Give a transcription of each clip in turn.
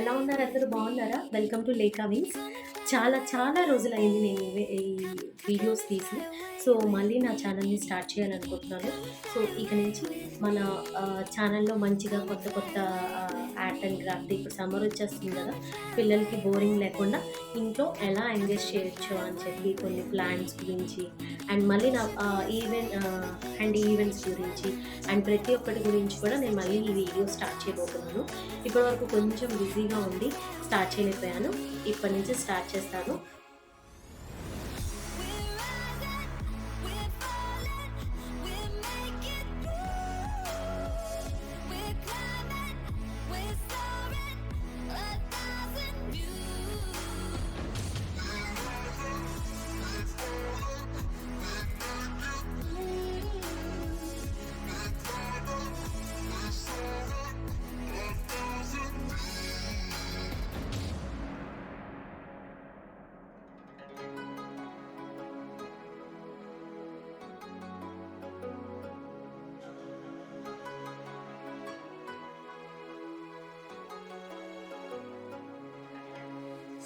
ఎలా ఉన్నారు అందరూ బాగున్నారా? Welcome to Lekha wings. చాలా చాలా రోజులైంది నేను ఈ వీడియోస్ తీసి. సో, మళ్ళీ నా ఛానల్‌ని స్టార్ట్ చేయాలనుకుంటున్నాను. సో, ఇక నుంచి మన ఛానల్‌లో మంచిగా కొత్త కొత్త ఆర్ట్ అండ్ క్రాఫ్ట్ ఇప్పుడు సమ్మర్ వచ్చేస్తుంది కదా! పిల్లలకి బోరింగ్ లేకుండా ఇంట్లో ఎలా ఎంగేజ్ చేయొచ్చు అని చెప్పి కొన్ని ప్లాన్స్ గురించి అండ్ మళ్ళీ నా ఈవెంట్స్ గురించి అండ్ ప్రతి ఒక్కటి గురించి కూడా నేను మళ్ళీ ఈ వీడియో స్టార్ట్ చేయబోతున్నాను. ఇప్పటివరకు కొంచెం బిజీగా ఉండి స్టార్ట్ చేయలేకపోయాను. ఇప్పటి నుంచి స్టార్ట్ చేస్తాను.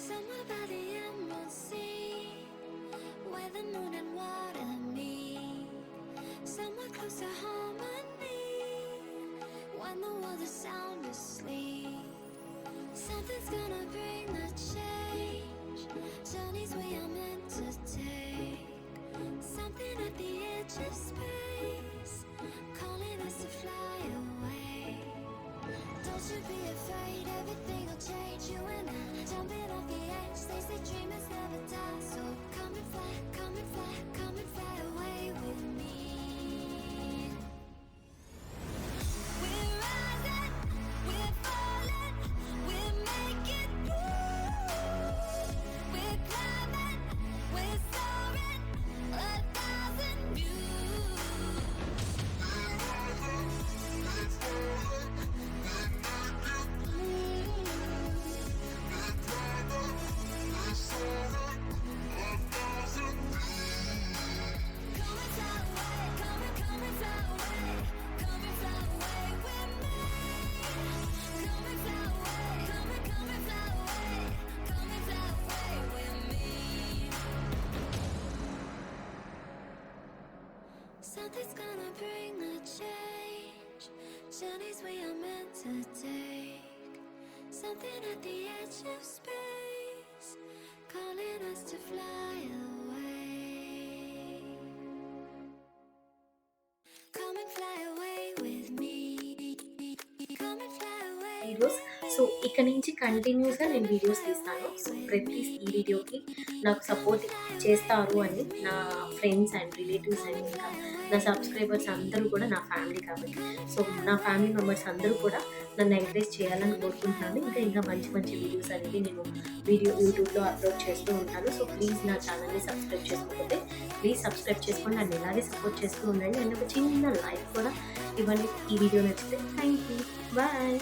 Somewhere by the emerald sea, where the moon and water meet. Somewhere close to harmony, when the world is sound asleep. Something's gonna bring the change, journeys we are meant to take. Something at the edge of space, calling us to fly away. Don't you be afraid, everything will change. You and I, jumping off the edge. They say dreamers never die. So come and fly, come and fly, come and fly away with me. We're rising, we're falling, we're making moves. We're climbing, we're soaring, 1,000 views. Something's gonna bring the change, journeys we are meant to take. Something at the edge of space, calling us to fly away. Come and fly away with me. Come and fly away. Videos so ఇక నుంచి కంటిన్యూస్గా నేను videos తీస్తాను. So ప్రతి ఈ వీడియోకి నాకు support చేస్తారు అని నా ఫ్రెండ్స్ అండ్ రిలేటివ్స్ అండ్ ఇంకా నా సబ్స్క్రైబర్స్ అందరూ కూడా నా ఫ్యామిలీ కాబట్టి సో నా ఫ్యామిలీ మెంబర్స్ అందరూ కూడా నన్ను ఎంకరేజ్ చేయాలని కోరుకుంటున్నాను. ఇంకా ఇంకా మంచి మంచి వీడియోస్ అనేవి నేను యూట్యూబ్లో అప్లోడ్ చేస్తూ ఉంటాను. సో ప్లీజ్ నా ఛానల్ని సబ్స్క్రైబ్ చేసుకోకపోతే ప్లీజ్ సబ్స్క్రైబ్ చేసుకొని నన్ను ఇలాగే సపోర్ట్ చేస్తూ ఉండండి. అండ్ ఒక చిన్న లైక్ కూడా ఇవ్వండి ఈ వీడియో నచ్చితే. Thank you, bye.